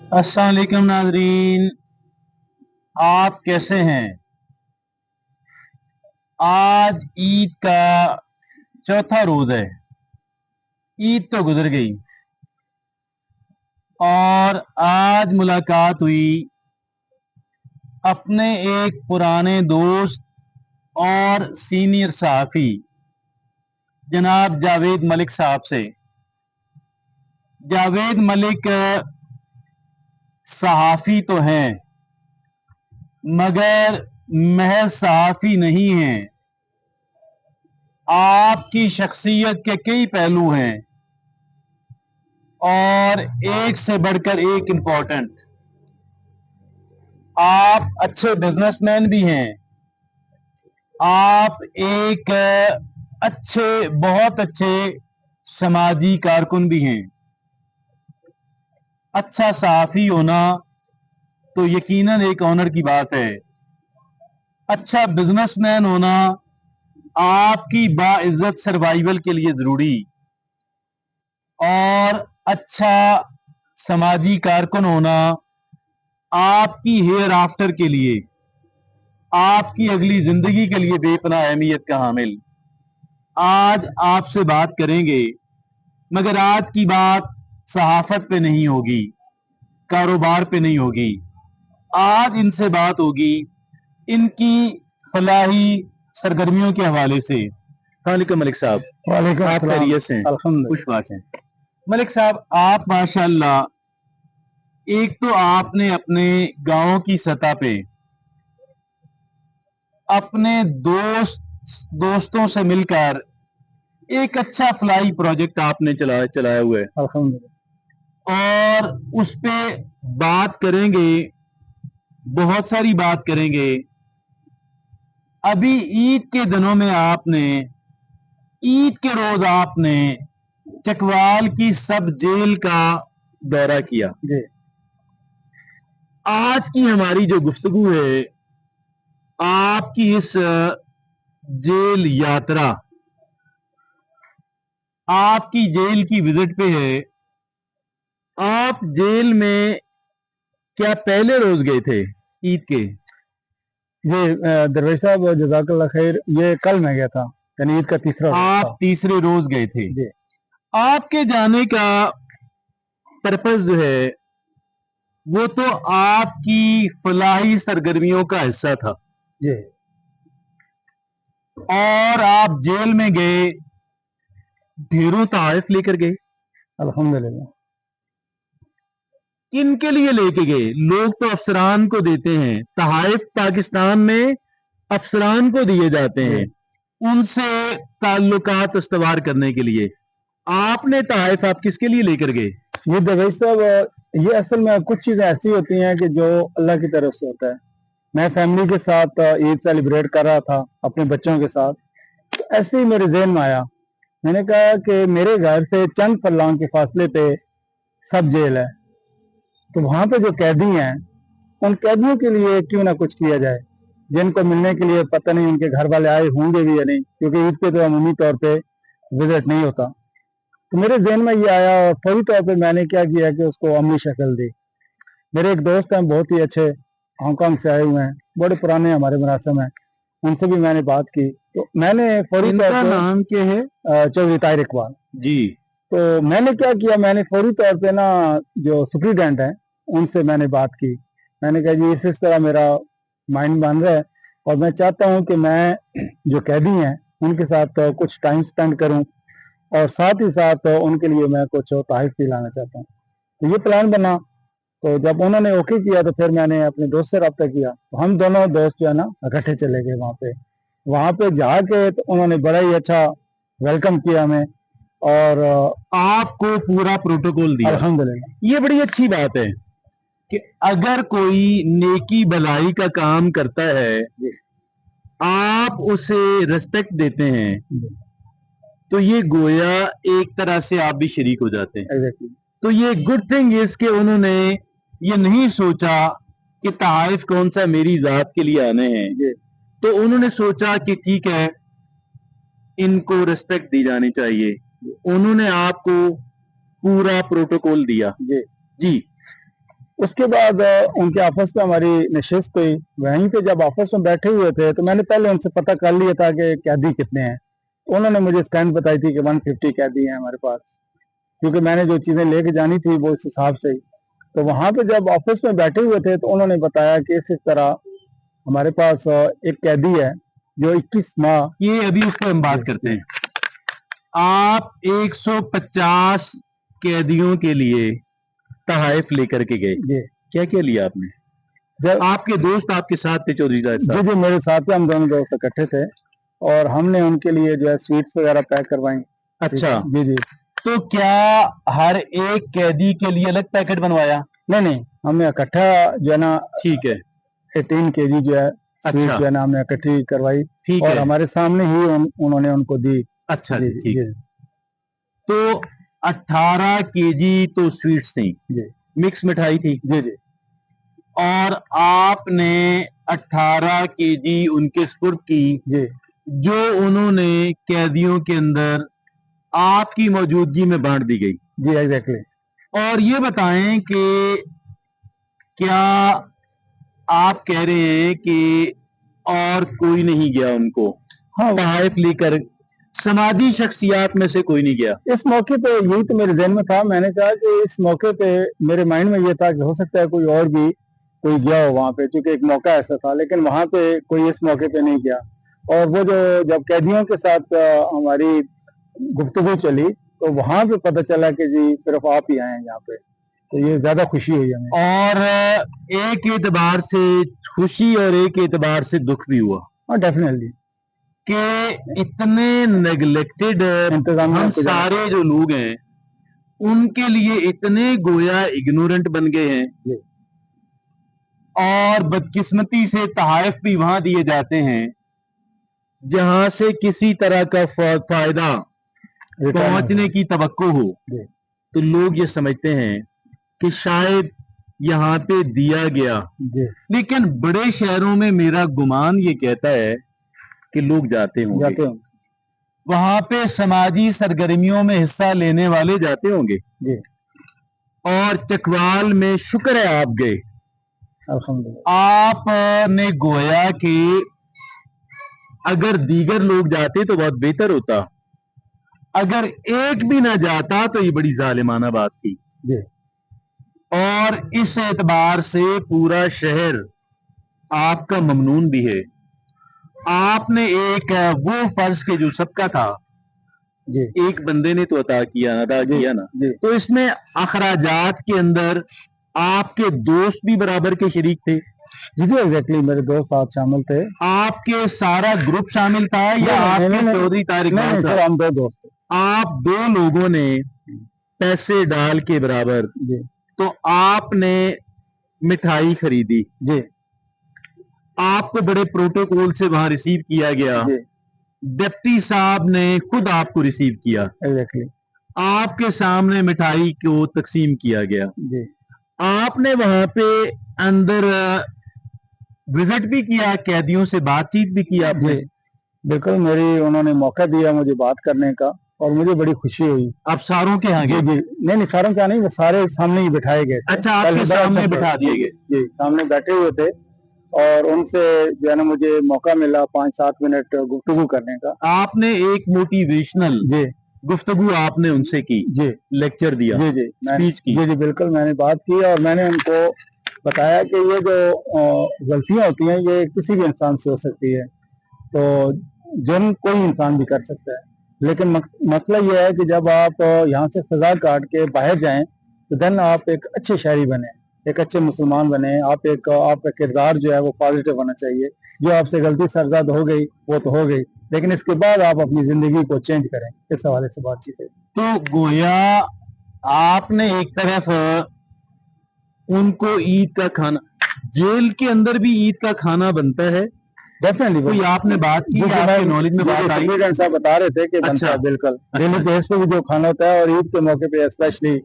अस्सलाम वालेकुम नाजरीन, आप कैसे हैं? आज ईद का चौथा रोज है। ईद तो गुजर गई और आज मुलाकात हुई अपने एक पुराने दोस्त और सीनियर सहाफ़ी जनाब जावेद मलिक साहब से। जावेद मलिक सहाफ़ी तो हैं मगर महज सहाफ़ी नहीं हैं। आपकी शख्सियत के कई पहलू हैं और एक से बढ़कर एक इम्पोर्टेंट। आप अच्छे बिजनेसमैन भी हैं। आप एक बहुत अच्छे समाजी कारकुन भी हैं। अच्छा सहाफ़ी होना तो यकीनन एक ऑनर की बात है। अच्छा बिजनेसमैन होना आपकी बाइज्जत सर्वाइवल के लिए जरूरी, और अच्छा समाजी कारकुन होना आपकी हेयर आफ्टर के लिए, आपकी अगली जिंदगी के लिए बेपनाह अहमियत का हामिल। आज आपसे बात करेंगे मगर आज की बात सहाफत पे नहीं होगी, कारोबार पे नहीं होगी। आज इनसे बात होगी इनकी फलाही सरगर्मियों के हवाले से। वालेकुम मलिक साहब। वालेकुम आप अस्सलाम। खैरियत से हैं? अल्हम्दुलिल्लाह। खुशबाश हैं। मलिक साहब, आप माशाअल्लाह, एक तो आपने अपने गांव की सतह पे अपने दोस्तों से मिलकर एक अच्छा फलाई प्रोजेक्ट आपने चलाया हुआ है अल्हम्दुलिल्लाह। और उस पे बात करेंगे, बहुत सारी बात करेंगे। अभी ईद के दिनों में ईद के रोज आपने चकवाल की सब जेल का दौरा किया। जी। आज की हमारी जो गुफ्तगू है आपकी इस जेल यात्रा, आपकी जेल की विजिट पे है। आप जेल में क्या पहले रोज गए थे ईद के? जी दरवेश साहब जज़ाकल्लाह खैर, ये कल मैं गया था, यानी ईद का तीसरा रोज आप था। तीसरे रोज गए थे। जी आपके जाने का पर्पस जो है वो तो आपकी फलाही सरगर्मियों का हिस्सा था, जी और आप जेल में गए, ढेरों तोहफे लेकर गए। अल्हम्दुलिल्लाह। किन के लिए लेके गए? लोग तो अफसरान को देते हैं, तोहफे पाकिस्तान में अफसरान को दिए जाते हैं उनसे ताल्लुकात इस्तवार करने के लिए। आपने तोहफे आप किसके लिए लेकर गए? ये दरवेश साहब, ये असल में कुछ चीज़ें ऐसी होती हैं कि जो अल्लाह की तरफ से होता है। मैं फैमिली के साथ ईद सेलिब्रेट कर रहा था अपने बच्चों के साथ, तो ऐसे ही मेरे जहन में आया। मैंने कहा कि मेरे घर से चंद फरलांग के फासले पे सब जेल है, तो वहाँ पे जो कैदी हैं उन कैदियों के लिए क्यों ना कुछ किया जाए, जिनको मिलने के लिए पता नहीं उनके घर वाले आए होंगे भी या नहीं, क्योंकि ईद पे तो अमूमी तौर पे विजिट नहीं होता। तो मेरे जहन में ये आया और फौरी तौर पे मैंने क्या किया कि उसको अमली शक्ल दी। मेरे एक दोस्त हैं, बहुत ही अच्छे, हांगकांग से आए हुए हैं, बड़े पुराने हमारे मरासम हैं, उनसे भी मैंने बात की। तो मैंने फौरी तौर इनका पे नाम क्या है? चौधरी ताहिर इकबाल जी। तो मैंने क्या किया, मैंने फौरी तौर पे ना जो सुप्रीडेंट हैं उनसे मैंने बात की। मैंने कहा जी इस तरह मेरा माइंड बन रहा है और मैं चाहता हूँ कि मैं जो कैदी हैं उनके साथ कुछ टाइम स्पेंड करूँ और साथ ही साथ उनके लिए मैं कुछ तोहफे दिलाना चाहता हूँ। तो ये प्लान बना। तो जब उन्होंने ओके किया तो फिर मैंने अपने दोस्त से रब्ता किया, तो हम दोनों दोस्त जो है ना इकट्ठे चले गए वहाँ पे। वहाँ पे जाके तो उन्होंने बड़ा ही अच्छा वेलकम किया हमें और आपको पूरा प्रोटोकॉल दिया। अल्हम्दुलिल्लाह। ये बड़ी अच्छी बात है कि अगर कोई नेकी भलाई का काम करता है, आप उसे रिस्पेक्ट देते हैं, तो ये गोया एक तरह से आप भी शरीक हो जाते हैं। एग्जैक्टली। तो ये गुड थिंग इज कि उन्होंने ये नहीं सोचा कि तोहफे कौन सा मेरी जात के लिए आने हैं, तो उन्होंने सोचा कि ठीक है इनको रिस्पेक्ट दी जानी चाहिए। उन्होंने आपको पूरा प्रोटोकॉल दिया। जी जी। उसके बाद उनके ऑफिस पे हमारी नशिस्त हुई। वहीं पे जब ऑफिस में बैठे हुए थे तो मैंने पहले उनसे पता कर लिया था कि कैदी कितने हैं। उन्होंने मुझे स्ट्रेंथ बताई थी कि 150 कैदी हैं हमारे पास, क्योंकि मैंने जो चीज़ें लेके जानी थी वो इस हिसाब से ही। तो वहाँ पे जब ऑफिस में बैठे हुए थे तो उन्होंने बताया कि इस तरह हमारे पास एक कैदी है जो 21 माह। ये अभी उस पर हम बात करते हैं। आप 150 कैदियों के लिए तहाइफ लेकर के गए, जी क्या क्या लिया आपने? जब आपके दोस्त आपके साथ थे चौधरी जी साहब? जी मेरे साथ ही हम दोनों दोस्त इकट्ठे थे और हमने उनके लिए जो है स्वीट्स वगैरह पैक करवाई। अच्छा, जी जी। तो क्या हर एक कैदी के लिए अलग पैकेट बनवाया? नहीं नहीं, हमने इकट्ठा जो है ना ठीक है, 18 केजी जो है स्वीट अच्छा जो है ना हमने इकट्ठी करवाई ठीक और है, हमारे सामने ही उन्होंने उनको दी। अच्छा जी जी ठीक। जी तो 18 केजी तो स्वीट्स थी, जी मिक्स मिठाई थी, जी जी और आपने 18 केजी उनके सुपुर्द की, जी जो उन्होंने कैदियों के अंदर आपकी मौजूदगी में बांट दी गई। जी एग्जैक्टली। और ये बताएं कि क्या आप कह रहे हैं कि और कोई नहीं गया उनको हाँ, तहाइफ लेकर, समाजी शख्सियात में से कोई नहीं गया? इस मौके पे यही तो मेरे ज़हन में था। मैंने कहा कि इस मौके पे मेरे माइंड में ये था कि हो सकता है कोई और भी कोई गया हो वहाँ पे, क्योंकि एक मौका ऐसा था, लेकिन वहाँ पे कोई इस मौके पे नहीं गया। और वो जो जब कैदियों के साथ हमारी गुफ्तगू चली तो वहाँ पे पता चला कि जी सिर्फ आप ही आए हैं यहाँ पे, तो ये ज्यादा खुशी हुई हमें। और एक एतबार से खुशी और एक एतबार से दुख भी हुआ हाँ डेफिनेटली। कि इतने नेग्लेक्टेड इंतजामिया हम आपको जाना सारे जो लोग हैं उनके लिए इतने गोया इग्नोरेंट बन गए हैं, जी और बदकिस्मती से तहाइफ भी वहां दिए जाते हैं जहां से किसी तरह का फायदा रिटर्न हो पहुंचने की तवक्को हो। जी तो लोग ये समझते हैं कि शायद यहाँ पे दिया गया, जी लेकिन बड़े शहरों में मेरा गुमान ये कहता है कि लोग जाते होंगे, जाते होंगे। वहां पे समाजी सरगर्मियों में हिस्सा लेने वाले जाते होंगे। जी और चकवाल में शुक्र है आप गए, अल्हम्दुलिल्लाह। आपने गोया कि अगर दीगर लोग जाते तो बहुत बेहतर होता, अगर एक भी ना जाता तो ये बड़ी जालिमाना बात थी। जी और इस एतबार से पूरा शहर आपका ममनून भी है। आपने एक वो फर्ज के जो सबका था जी एक बंदे ने तो अदा जी किया ना, जी तो इसमें अखराजात के अंदर आपके दोस्त भी बराबर के शरीक थे? जी जी एग्जैक्टली, मेरे दोस्त साथ शामिल थे। आपके सारा ग्रुप शामिल था या नहीं आपके नहीं चौधरी तारिक नहीं खान सर, साहब? हम दो दोस्त थे। आप दो लोगों ने पैसे डाल के बराबर, जी तो आपने मिठाई खरीदी, जी आपको बड़े प्रोटोकॉल से वहां रिसीव किया गया, जी डिप्टी साहब ने खुद आपको रिसीव किया, एग्जैक्टली। आपके सामने मिठाई को तकसीम किया गया, जी आपने वहां पे अंदर विजिट भी किया, कैदियों से बातचीत भी की आपने? जी बिल्कुल, मेरी उन्होंने मौका दिया मुझे बात करने का और मुझे बड़ी खुशी हुई। आप सारों के यहाँ जी गए? जी नहीं नहीं, सारों क्या नहीं, वो सारे सामने ही बिठाए गए थे। अच्छा, पहले आपके बड़ा सामने अच्छा बिठा दिए गए? जी सामने बैठे हुए थे और उनसे जो है ना मुझे मौका मिला 5-7 मिनट गुफ्तगू करने का। आपने एक मोटिवेशनल जी गुफ्तगू आपने उनसे की, जी लेक्चर दिया, जी जी स्पीच की? जी जी बिल्कुल, मैंने बात की और मैंने उनको बताया कि ये जो गलतियां होती हैं ये किसी भी इंसान से हो सकती है, तो जुर्म कोई इंसान भी कर सकता है, लेकिन मसला ये है कि जब आप यहाँ से सजा काट के बाहर जाएं तो देन आप एक अच्छे शहरी बने, एक अच्छे मुसलमान बने। आपका किरदार जो है वो पॉजिटिव होना चाहिए। जो आपसे गलती सरजद हो गई वो तो हो गई, लेकिन इसके बाद आप अपनी जिंदगी को चेंज करें। इस हवाले से बातचीत है। तो गोया आपने एक तरफ उनको ईद का खाना, जेल के अंदर भी ईद का खाना बनता है? डेफिनेटली कोई आपने बात की, आपके नॉलेज में बात आई? सुप्रीटेंडेंट साहब बता रहे थे कि बनता है बिल्कुल डेली बेस पे भी जो खाना होता है, और ईद के मौके पे स्पेशली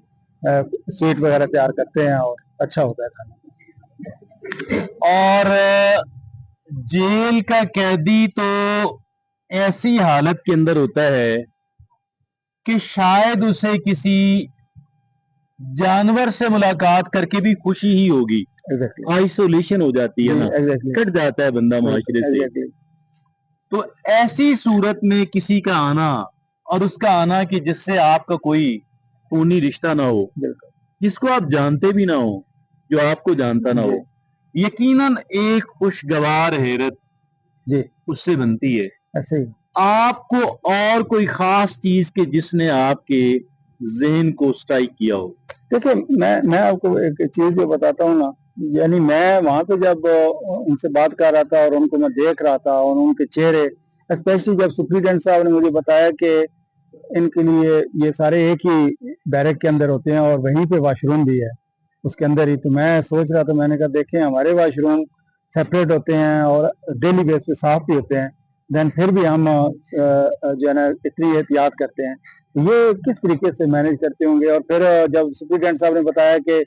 स्वीट वगैरह तैयार करते हैं और अच्छा होता है खाना। और जेल का कैदी तो ऐसी हालत के अंदर होता है कि शायद उसे किसी जानवर से मुलाकात करके भी खुशी ही होगी, एग्जैक्टली आइसोलेशन हो जाती है ना, एग्जैक्टली कट जाता है बंदा माशरे से। एग्जैक्टली तो ऐसी सूरत में किसी का आना, और उसका आना कि जिससे आपका कोई खूनी रिश्ता ना हो, बिल्कुल जिसको आप जानते भी ना हो, जो आपको जानता ना हो, यकीनन एक खुशगवार हैरत जी उससे बनती है। ऐसे ही आपको और कोई खास चीज के जिसने आपके ज़हन को स्ट्राइक किया हो? देखिए मैं आपको एक चीज जो बताता हूँ ना, यानी मैं वहाँ पे जब उनसे बात कर रहा था और उनको मैं देख रहा था और उनके चेहरे, स्पेशली जब सुप्रीटेंडेंट साहब ने मुझे बताया कि इनके लिए ये सारे एक ही बैरक के अंदर होते हैं और वहीं पे वॉशरूम भी है उसके अंदर ही, तो मैं सोच रहा था, मैंने कहा देखें हमारे वॉशरूम सेपरेट होते हैं और डेली बेस पे साफ भी होते हैं, देन फिर भी हम जो है ना इतनी एहतियात करते हैं, ये किस तरीके से मैनेज करते होंगे। और फिर जब सुप्रीटेंडेंट साहब ने बताया कि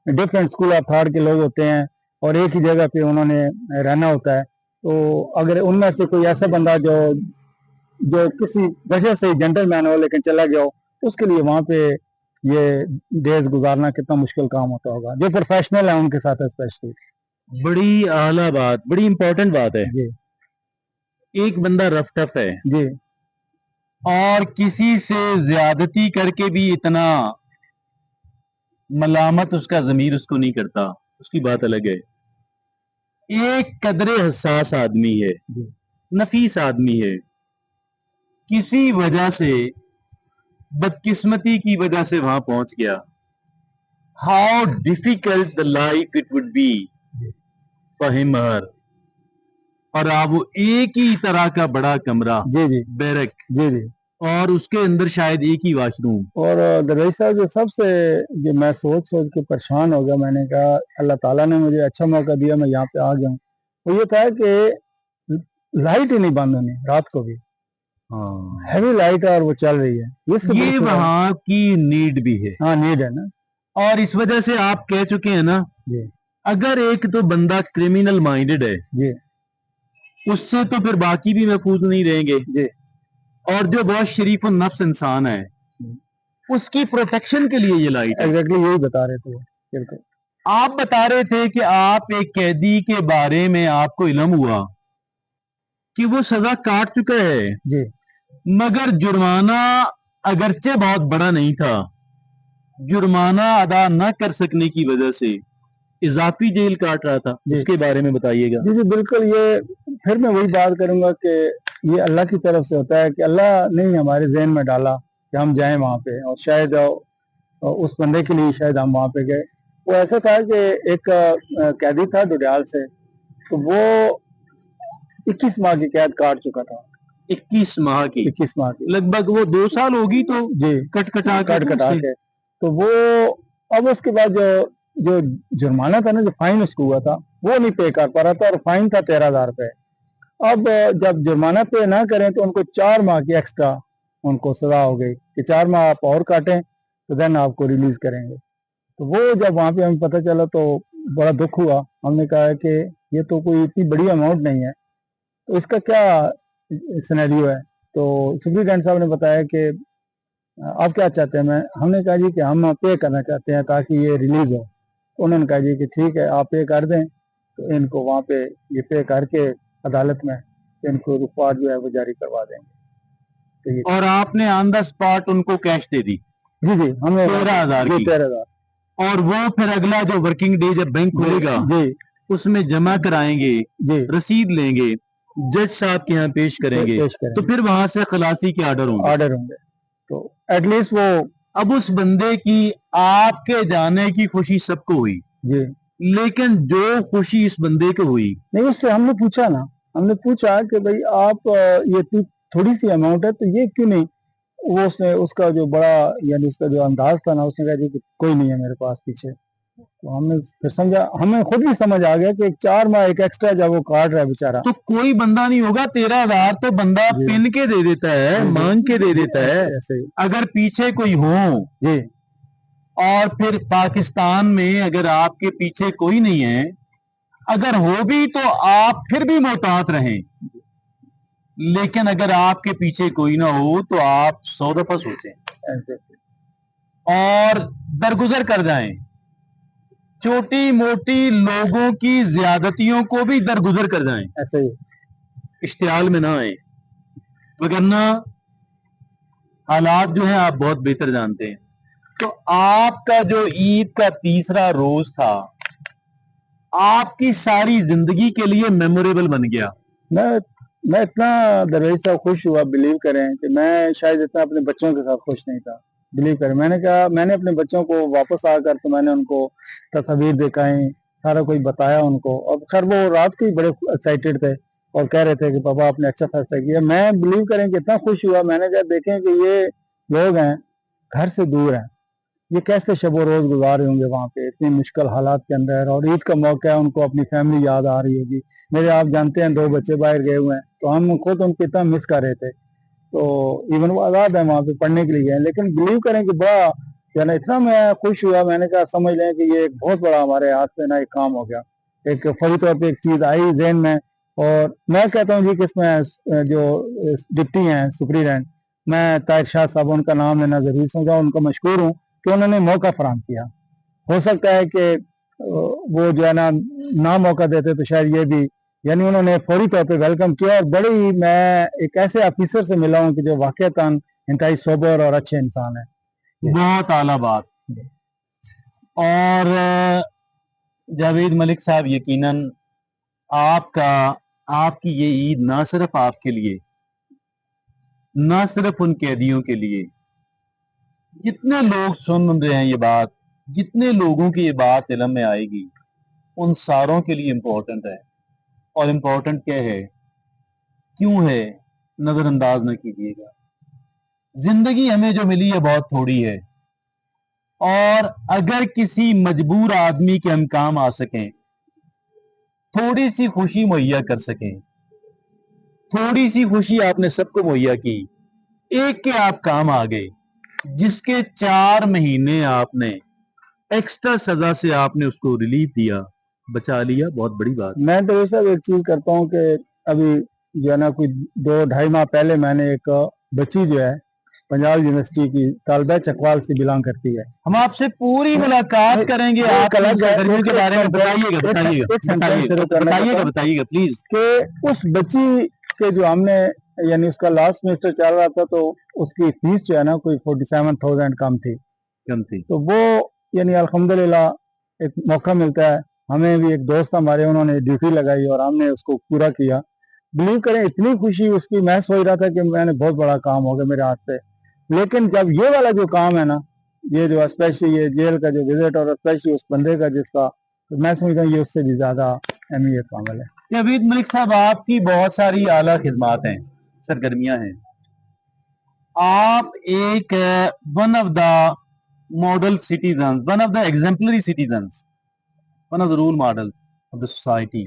डिफरेंट स्कूल ऑफ थॉट के लोग होते हैं और एक ही जगह पे उन्होंने रहना होता है, तो अगर उनमें से कोई ऐसा बंदा जो जो किसी वजह से जेंटलमैन हो लेकिन चला गया हो, उसके लिए वहाँ पे ये डेज गुजारना कितना मुश्किल काम होता होगा, जो प्रोफेशनल है उनके साथ स्पेशली। बड़ी आला बात, बड़ी इंपॉर्टेंट बात है। जी एक बंदा रफ टफ है जी और किसी से ज्यादती करके भी इतना मलामत उसका ज़मीर उसको नहीं करता, उसकी बात अलग है। एक कदरे हसास आदमी है, जी नफीस आदमी है, किसी वजह से, बदकिस्मती की वजह से वहां पहुंच गया। How difficult the life it would be for him her. और अब वो एक ही तरह का बड़ा कमरा, जी जी बैरक, जी जी और उसके अंदर शायद एक ही वॉशरूम। और दरवेश साहब जो सबसे, जो मैं सोच सोच के परेशान हो गया, मैंने कहा अल्लाह ताला ने मुझे अच्छा मौका दिया, मैं यहाँ पे आ गया हूँ, वो ये था कि लाइट ही नहीं बंद होनी रात को भी, हाँ, हैवी लाइट और वो चल रही है, ये वहां की नीड भी है। हाँ नीड है ना। और इस वजह से आप कह चुके हैं ना, जी अगर एक तो बंदा क्रिमिनल माइंडेड है, जी उससे तो फिर बाकी भी महफूज नहीं रहेंगे। जी और जो बहुत शरीफ और नफ्स इंसान है, उसकी प्रोटेक्शन के लिए ये लाइट है। एग्जैक्टली यही बता रहे थे वो, बिल्कुल आप बता रहे थे कि आप एक कैदी के बारे में आपको इल्म हुआ कि वो सजा काट चुका है, जी मगर जुर्माना अगरचे बहुत बड़ा नहीं था, जुर्माना अदा न कर सकने की वजह से इजाफी जेल काट रहा था। जी उसके बारे में बताइएगा। जी जी बिल्कुल, ये फिर मैं वही बात करूंगा कि ये अल्लाह की तरफ से होता है कि अल्लाह ने ही हमारे जहन में डाला कि हम जाएं वहाँ पे, और शायद उस बंदे के लिए शायद हम वहाँ पे गए। वो ऐसा था कि एक कैदी था डुडियाल से, तो वो 21 माह की कैद काट चुका था। 21 माह की, 21 माह की लगभग वो 2 साल होगी तो जी कटकटा कट कटा के, तो वो अब उसके बाद जो जो जुर्माना था ना, जो फाइन उसको हुआ था, वो नहीं पे कर पा रहा था, और फाइन था 13,000 रुपए। अब जब जुर्माना पे ना करें तो उनको 4 माह की एक्स्ट्रा उनको सजा हो गई कि 4 माह आप और काटें तो देन आपको रिलीज करेंगे। तो वो जब वहाँ पे हमें पता चला तो बड़ा दुख हुआ। हमने कहा है कि ये तो कोई इतनी बड़ी अमाउंट नहीं है, तो इसका क्या सिनेरियो है। तो सुप्रीटेंडेंट साहब ने बताया कि आप क्या चाहते हैं। हमने कहा जी कि हम पे करना चाहते हैं ताकि ये रिलीज हो। उन्होंने कहा जी कि ठीक है आप पे कर दें, तो इनको वहाँ पे ये पे करके अदालत में इनको रिकॉर्ड जो है वो जारी करवा देंगे। तो ये और आपने ऑन द स्पॉट उनको कैश दे दी जी जी हमें 13,000 जी की, 13,000 और वो फिर अगला जो वर्किंग डे जब बैंक खुलेगा जी उसमें जमा कराएंगे, जी रसीद लेंगे, जज साहब के यहाँ पेश करेंगे, पेश तो करेंगे, फिर वहां से खलासी के आर्डर होंगे। ऑर्डर होंगे, तो एटलीस्ट वो अब उस बंदे की आपके जाने की खुशी सबको हुई, जी लेकिन जो खुशी इस बंदे को हुई, नहीं, उससे हमने पूछा ना, हमने पूछा कि भाई आप ये थोड़ी सी अमाउंट है तो ये क्यों नहीं, वो उसने उसका जो बड़ा यानी उसका जो अंदाज था ना, उसने कहा जी कि कोई नहीं है मेरे पास पीछे। तो हमने फिर समझा, हमें खुद भी समझ आ गया कि 4 माह एक एक्स्ट्रा जब वो काट रहा है बेचारा, तो कोई बंदा नहीं होगा। 13,000 तो बंदा जी पिन के दे देता है, जी मांग के दे देता है। ऐसे ही अगर पीछे कोई हो, जी और फिर पाकिस्तान में अगर आपके पीछे कोई नहीं है, अगर हो भी तो आप फिर भी मोहतात रहें, लेकिन अगर आपके पीछे कोई ना हो तो आप 100 दफा सोचें। ऐसे اور درگزر کر جائیں, چھوٹی موٹی لوگوں کی زیادتیوں کو بھی درگزر کر جائیں, ایسے ہی اشتعال میں نہ آئیں, وگرنہ حالات جو ہیں آپ بہت بہتر جانتے ہیں. تو آپ کا جو عید کا تیسرا روز تھا آپ کی ساری زندگی کے لیے میموریبل بن گیا. میں اتنا درویش صاحب خوش ہوا, بلیو کریں کہ میں شاید اتنا اپنے بچوں کے ساتھ خوش نہیں تھا. بلیو کریں, میں نے کہا میں نے اپنے بچوں کو واپس آ کر تو میں نے ان کو تصاویر دکھائیں, سارا کوئی بتایا ان کو, اور خیر وہ رات کو ہی بڑے ایکسائٹیڈ تھے اور کہہ رہے تھے کہ پاپا آپ نے اچھا فیصلہ کیا. میں بلیو کریں کہ اتنا خوش ہوا, میں نے کہا دیکھیں کہ یہ لوگ ہیں گھر سے دور ہیں, یہ کیسے شب و روز گزار رہے ہوں گے وہاں پہ اتنی مشکل حالات کے اندر, اور عید کا موقع ہے ان کو اپنی فیملی یاد آ رہی ہوگی. میرے آپ جانتے ہیں 2 بچے باہر گئے ہوئے ہیں, تو ہم خود ان کو اتنا مس کر رہے تھے. تو ایون وہ آزاد ہیں وہاں پہ پڑھنے کے لیے گئے, لیکن بلیو کریں کہ بڑا یعنی اتنا میں خوش ہوا, میں نے کہا سمجھ لیں کہ یہ ایک بہت بڑا ہمارے ہاتھ سے نا ایک کام ہو گیا. ایک فوری طور پہ ایک چیز آئی ذہن میں, اور میں کہتا ہوں جی کہ اس میں جو ڈپٹی ہیں سپرینٹینڈنٹ, میں طاہر شاہ صاحب ان کا نام لینا ضروری سمجھا, ان کا مشکور ہوں کہ انہوں نے موقع فراہم کیا. ہو سکتا ہے کہ وہ جو ہے نا موقع دیتے تو شاید یہ بھی, یعنی انہوں نے فوری طور پہ ویلکم کیا, اور بڑی میں ایک ایسے آفیسر سے ملا ہوں کہ جو واقعتاً انتہائی صبر اور اچھے انسان ہیں. بہت اعلیٰ بات. اور جاوید ملک صاحب, یقیناً آپ کی یہ عید نہ صرف آپ کے لیے, نہ صرف ان قیدیوں کے لیے, جتنے لوگ سن رہے ہیں یہ بات, جتنے لوگوں کی یہ بات علم میں آئے گی, ان ساروں کے لیے امپورٹنٹ ہے. اور امپورٹنٹ کیا ہے, کیوں ہے, نظر انداز نہ کیجیے گا. زندگی ہمیں جو ملی ہے بہت تھوڑی ہے, اور اگر کسی مجبور آدمی کے ہم کام آ سکیں, تھوڑی سی خوشی مہیا کر سکیں, تھوڑی سی خوشی آپ نے سب کو مہیا کی, ایک کے آپ کام آ گئے, جس کے 4 مہینے آپ نے ایکسٹرا سزا سے آپ نے اس کو ریلیف دیا, بچا لیا, بہت بڑی بات. میں تو یہ سب ایک چیز کرتا ہوں کہ ابھی جو ہے نا کوئی 2-2.5 ماہ پہلے میں نے ایک بچی جو ہے پنجاب یونیورسٹی کی طالبہ چکوال سے بلانگ کرتی ہے, ہم آپ سے پوری ملاقات کریں گے, آپ سرگرمیوں کے بارے میں بتائیے گا پلیز. کہ اس بچی کے جو ہم نے یعنی اس کا لاسٹ سیمسٹر چل رہا تھا, تو اس کی فیس جو ہے نا کوئی 47,000 کم تھی. تو وہ یعنی الحمدللہ ایک موقع ملتا ہے, ہمیں بھی ایک دوست ہمارے انہوں نے ڈیوٹی لگائی اور ہم نے اس کو پورا کیا. بلیو کریں اتنی خوشی اس کی, میں سوچ رہا تھا کہ میں نے بہت بڑا کام ہو گیا میرے ہاتھ سے, لیکن جب یہ والا جو کام ہے نا, یہ جو اسپیشلی یہ جیل کا جو وزٹ اور اسپیشلی اس بندے کا جس کا, تو میں سمجھتا ہوں یہ اس سے بھی زیادہ اہمیت کا عمل ہے. جاوید ملک صاحب, آپ کی بہت ساری اعلیٰ خدمات ہیں, سرگرمیاں ہیں, آپ ایک one of the model citizens, one of the exemplary citizens, one of the role models of the society.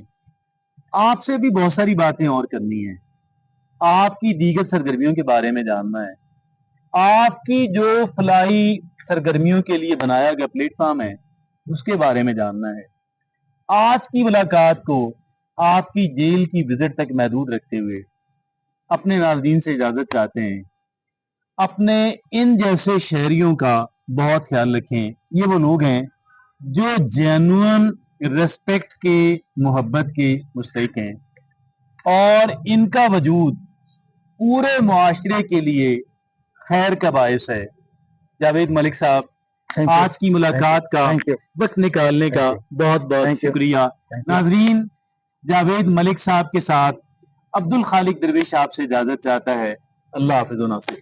آپ سے بھی بہت ساری باتیں اور کرنی ہیں, آپ کی دیگر سرگرمیوں کے بارے میں جاننا ہے, آپ کی جو فلاحی سرگرمیوں کے لیے بنایا گیا پلیٹ فارم ہے اس کے بارے میں جاننا ہے. آج کی ملاقات کو آپ کی جیل کی وزٹ تک محدود رکھتے ہوئے اپنے ناظرین سے اجازت چاہتے ہیں. اپنے ان جیسے شہریوں کا بہت خیال رکھیں, یہ وہ لوگ ہیں جو جینوئن ریسپیکٹ کے, محبت کے مستحق ہیں, اور ان کا وجود پورے معاشرے کے لیے خیر کا باعث ہے. جاوید ملک صاحب, آج کی ملاقات کا وقت نکالنے کا بہت بہت شکریہ. ناظرین, جاوید ملک صاحب کے ساتھ عبد الخالق درویش آپ سے اجازت چاہتا ہے. اللہ حافظ و ناصر.